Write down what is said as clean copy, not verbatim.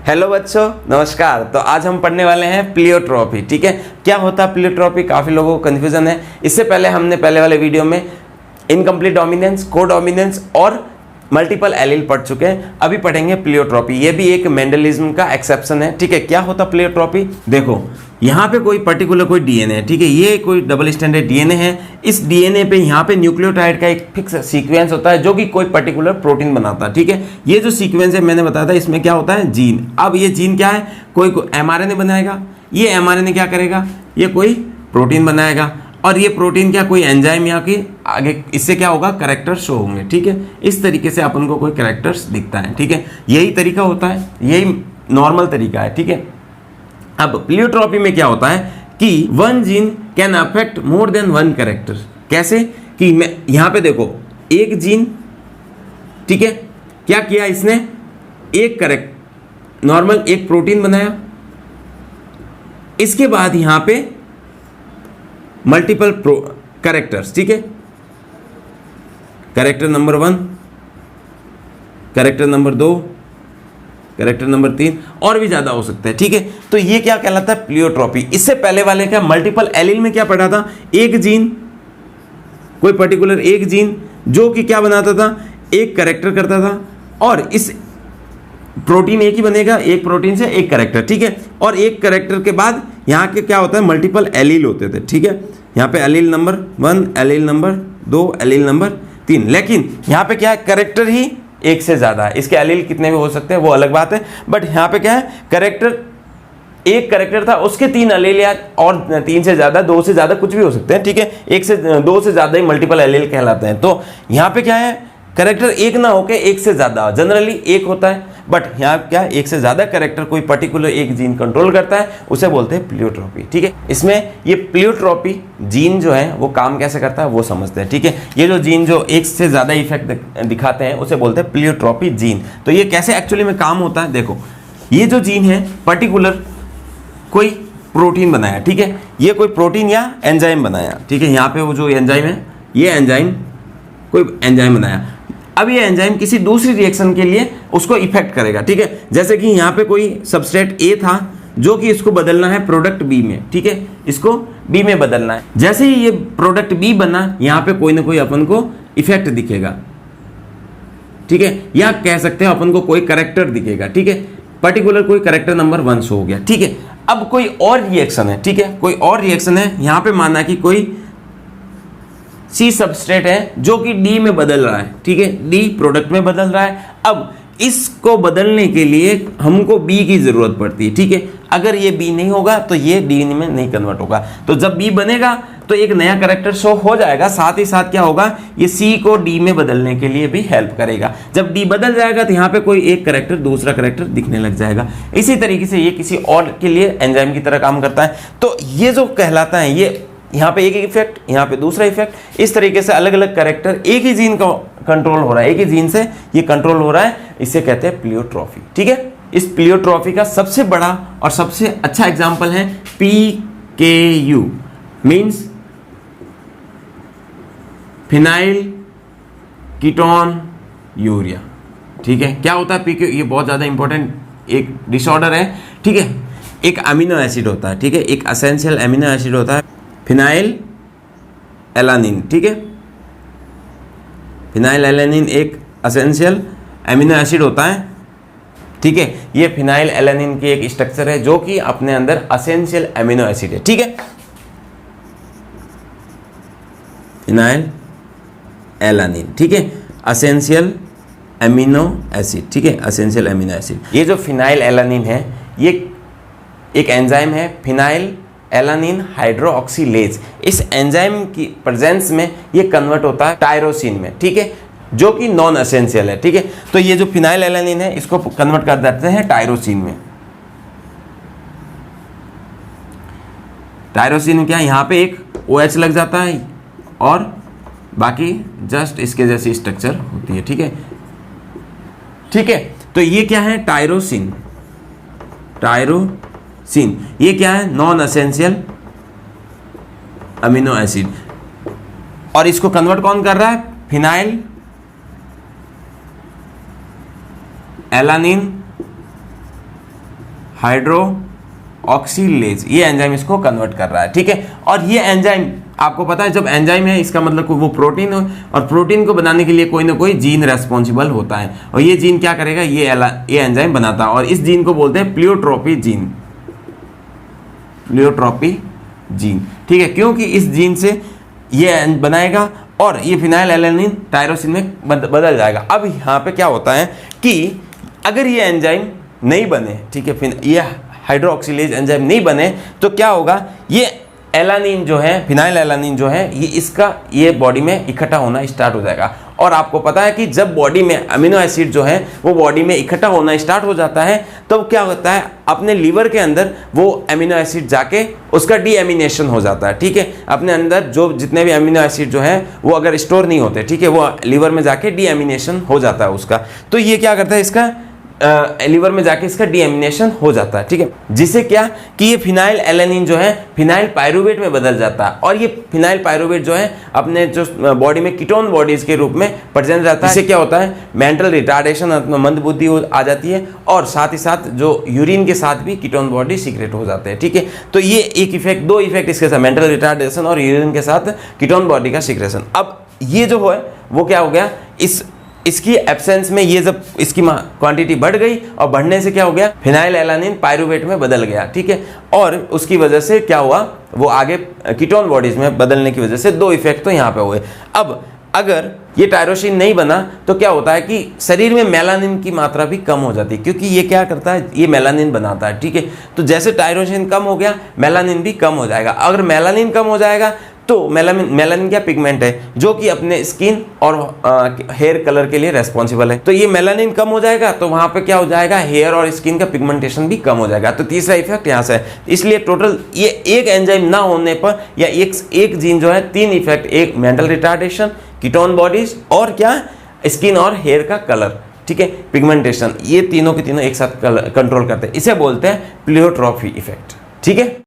Hello बच्चों, नमस्कार। तो आज हम पढ़ने वाले हैं प्लियोट्रॉपी। ठीक है, क्या होता है प्लियोट्रॉपी? काफ़ी लोगों को कन्फ्यूजन है। इससे पहले हमने पहले वाले वीडियो में इनकम्प्लीट डोमिनेंस, को डोमिनेंस और मल्टीपल एलील पढ़ चुके हैं। अभी पढ़ेंगे प्लियोट्रॉपी। ये भी एक मेंडलिज्म का एक्सेप्शन है। ठीक है, क्या होता प्लियोट्रॉपी? देखो, यहाँ पे कोई पर्टिकुलर कोई डीएनए है। ठीक है, ये कोई डबल स्टैंडर्ड डीएनए है। इस डीएनए पे यहाँ पे न्यूक्लियोटाइड का एक फिक्स सीक्वेंस होता है जो कि कोई पर्टिकुलर प्रोटीन बनाता है। ठीक है, ये जो सीक्वेंस है मैंने बताया था, इसमें क्या होता है? जीन। अब ये जीन क्या है? कोई एमआरएनए बनाएगा। ये एमआरएनए क्या करेगा? ये कोई प्रोटीन बनाएगा। और ये प्रोटीन क्या कोई एंजाइम या कि आगे इससे क्या होगा? कैरेक्टर शो होंगे। ठीक है, इस तरीके से अपन को कोई कैरेक्टर्स दिखता है। ठीक है, यही तरीका होता है, यही नॉर्मल तरीका है। ठीक है, अब प्लियोट्रॉपी में क्या होता है कि one gene can affect more than one character. कैसे? कि मैं यहां पे देखो, एक जीन, ठीक है, क्या किया इसने? एक करेक्ट नॉर्मल एक प्रोटीन बनाया। इसके बाद यहां पे मल्टीपल कैरेक्टर्स। ठीक है, character number 1, character number 2, character number 3 और भी ज्यादा हो सकते हैं। ठीक है, तो ये क्या कहलाता है? प्लियोट्रॉपी। इससे पहले वाले क्या मल्टीपल एलील में क्या पढ़ा था? एक जीन, कोई पर्टिकुलर एक जीन जो कि क्या बनाता था? एक कैरेक्टर करता था। और इस प्रोटीन एक ही बनेगा, एक प्रोटीन से एक कैरेक्टर। ठीक है, और एक कैरेक्टर के बाद यहाँ के क्या होता है? मल्टीपल एलील होते थे। ठीक है, यहाँ पे allele number 1, allele number 2, allele number 3। लेकिन यहाँ पे क्या है? कैरेक्टर ही एक से ज्यादा है। इसके एलील कितने भी हो सकते हैं वो अलग बात है, बट यहाँ पे क्या है? कैरेक्टर एक कैरेक्टर था, उसके 3 एलील या और 3 से ज्यादा, 2 से ज्यादा कुछ भी हो सकते हैं। ठीक है, 1 से 2 से ज्यादा ही मल्टीपल एलील कहलाते हैं। तो यहाँ पे क्या है? कैरेक्टर एक ना होके एक से ज्यादा, जनरली एक होता है, बट यहाँ क्या एक से ज्यादा कैरेक्टर कोई पर्टिकुलर एक जीन कंट्रोल करता है, उसे बोलते हैं प्लियोट्रॉपी। ठीक है, इसमें ये प्लियोट्रॉपी जीन जो है वो काम कैसे करता है वो समझते हैं। ठीक है, ये जो जीन जो एक से ज्यादा इफेक्ट दिखाते हैं उसे बोलते हैं प्लियोट्रॉपी जीन। तो ये कैसे एक्चुअली में काम होता है? देखो, ये जो जीन है पर्टिकुलर कोई प्रोटीन बनाया। ठीक है, ये कोई प्रोटीन या एंजाइम बनाया। ठीक है, यहाँ पे वो जो एंजाइम है, ये एंजाइम कोई एंजाइम बनाया। अब ये एंजाइम किसी दूसरी रिएक्शन के लिए उसको इफेक्ट करेगा। ठीक है, जैसे कि यहाँ पे कोई सबस्ट्रेट ए था जो कि इसको बदलना है प्रोडक्ट बी में। ठीक है, इसको बी में बदलना है। जैसे ही ये प्रोडक्ट बी बना, यहाँ पे कोई ना कोई अपन को इफेक्ट दिखेगा। ठीक है, या कह सकते हैं अपन को कोई कैरेक्टर दिखेगा। ठीक है, पर्टिकुलर कोई कैरेक्टर नंबर 1 शो हो गया। ठीक है, अब कोई और रिएक्शन है। ठीक है, कोई और रिएक्शन है, यहाँ पे माना कि कोई सी सबस्ट्रेट है जो कि डी में बदल रहा है। ठीक है, डी प्रोडक्ट में बदल रहा है। अब इसको बदलने के लिए हमको बी की जरूरत पड़ती है। ठीक है, अगर ये बी नहीं होगा तो ये डी में नहीं कन्वर्ट होगा। तो जब बी बनेगा तो एक नया कैरेक्टर शो हो जाएगा, साथ ही साथ क्या होगा? ये सी को डी में बदलने के लिए भी हेल्प करेगा। जब डी बदल जाएगा तो यहाँ पे कोई एक कैरेक्टर दूसरा कैरेक्टर दिखने लग जाएगा। इसी तरीके से ये किसी और के लिए एंजाइम की तरह काम करता है। तो ये जो कहलाता है, ये यहाँ पे एक इफेक्ट, यहाँ पे दूसरा इफेक्ट, इस तरीके से अलग अलग कैरेक्टर एक ही जीन का कंट्रोल हो रहा है, एक ही जीन से ये कंट्रोल हो रहा है। इसे कहते हैं प्लियोट्रॉफी। ठीक है, इस प्लियोट्रॉफी का सबसे बड़ा और सबसे अच्छा एग्जांपल है PKU, means phenyl ketone urea. ठीक है, क्या होता है PKU? ये बहुत ज्यादा इंपॉर्टेंट एक डिसऑर्डर है। ठीक है, एक अमीनो एसिड होता है। ठीक है, एक एसेंशियल अमीनो एसिड होता है फिनाइल एलानिन। ठीक है, फिनाइल एलानिन एक एसेंशियल अमीनो एसिड होता है। ठीक है, ये फिनाइल एलानिन की एक स्ट्रक्चर है जो कि अपने अंदर एसेंशियल अमीनो एसिड है। ठीक है, फिनाइल एलानिन, ठीक है, एसेंशियल अमीनो एसिड। ठीक है, एसेंशियल अमीनो एसिड। ये जो फिनाइल एलानिन है, ये एक एंजाइम है, फिनाइल एलानिन हाइड्रोक्सीलेज। इस एंजाइम की प्रेजेंस में ये कन्वर्ट होता है टायरोसिन में। ठीक है, जो कि नॉन एसेंशियल है। ठीक है, तो ये जो फिनाइल एलानिन है इसको कन्वर्ट कर देते हैं टायरोसिन में। टायरोसिन में क्या है? यहाँ पे एक OH लग जाता है और बाकी जस्ट इसके जैसी स्ट्रक्चर होती है। ठीक है, ठीक है, तो ये क्या है? टायरोसिन। टायरोसिन ये क्या है? Non essential amino acid. और इसको कन्वर्ट कौन कर रहा है? फिनाइल एलानिन हाइड्रो ऑक्सीलेज, ये एंजाइम इसको कन्वर्ट कर रहा है, ठीक है। और ये एंजाइम आपको पता है जब एंजाइम है इसका मतलब वो प्रोटीन हो, और प्रोटीन को बनाने के लिए कोई ना कोई जीन रेस्पॉन्सिबल होता है, और ये जीन क्या करेगा, ये एंजाइम बनाता है, और इस जीन को बोलते हैं प्लियोट्रोपी जीन, प्लियोट्रोपी जीन, ठीक है। क्योंकि इस जीन से ये बनाएगा और ये फिनाइल एलानिन टायरोसिन में बदल जाएगा। अब यहाँ पे क्या होता है कि अगर ये एंजाइम नहीं बने, ठीक है, ये हाइड्रोक्सिलेज एंजाइम नहीं बने तो क्या होगा, ये एलानिन जो है, फिनाइल एलानिन जो है, ये बॉडी में इकट्ठा होना स्टार्ट हो जाएगा। और आपको पता है कि जब बॉडी में अमीनो एसिड जो है वो बॉडी में इकट्ठा होना स्टार्ट हो जाता है तो क्या होता है, अपने लीवर के अंदर वो अमीनो एसिड जाके उसका डीएमिनेशन हो जाता है, ठीक है। अपने अंदर जो जितने भी अमीनो एसिड जो है वो अगर स्टोर नहीं होते, ठीक है, वो लीवर में जाके डीएमिनेशन हो जाता है उसका। तो ये क्या करता है, इसका लीवर में जाके इसका डीएमिनेशन हो जाता है, ठीक है। जिससे क्या कि ये फिनाइल एलानिन जो है फिनाइल पायरुवेट में बदल जाता है, और ये फिनाइल पायरुवेट जो है अपने जो बॉडी में कीटोन बॉडीज के रूप में प्रेजेंट रहता है। इससे क्या होता है, मेंटल रिटार्डेशन, मंदबुद्धि आ जाती है, और साथ ही साथ जो यूरिन के साथ भी कीटोन बॉडी सीक्रेट हो जाते हैं, ठीक है। तो ये एक इफेक्ट, दो इफेक्ट इसके साथ, मेंटल रिटार्डेशन और यूरिन के साथ कीटोन बॉडी का सीक्रेशन। अब ये जो है वो क्या हो गया, इसकी एब्सेंस में ये जब इसकी क्वांटिटी बढ़ गई, और बढ़ने से क्या हो गया, फिनाइल एलानिन पायरुवेट में बदल गया, ठीक है। और उसकी वजह से क्या हुआ, वो आगे कीटोन बॉडीज में बदलने की वजह से दो इफेक्ट तो यहाँ पे हुए। अब अगर ये टायरोसिन नहीं बना तो क्या होता है कि शरीर में मेलानिन की मात्रा भी कम हो जाती है, क्योंकि ये क्या करता है, ये मेलानिन बनाता है, ठीक है। तो जैसे टायरोसिन कम हो गया, मेलानिन भी कम हो जाएगा। अगर मेलानिन कम हो जाएगा तो मेलानिन क्या पिगमेंट है जो कि अपने स्किन और हेयर कलर के लिए रेस्पॉन्सिबल है। तो ये मेलानिन कम हो जाएगा तो वहां पे क्या हो जाएगा, हेयर और स्किन का पिगमेंटेशन भी कम हो जाएगा। तो तीसरा इफेक्ट यहाँ से है। इसलिए टोटल ये एक एंजाइम ना होने पर या एक जीन जो है, तीन इफेक्ट, एक मेंटल रिटार्डेशन, कीटोन बॉडीज, और क्या, स्किन और हेयर का कलर, ठीक है, पिगमेंटेशन, ये तीनों के तीनों एक साथ कंट्रोल करते हैं। इसे बोलते हैं प्लियोट्रॉफी इफेक्ट, ठीक है।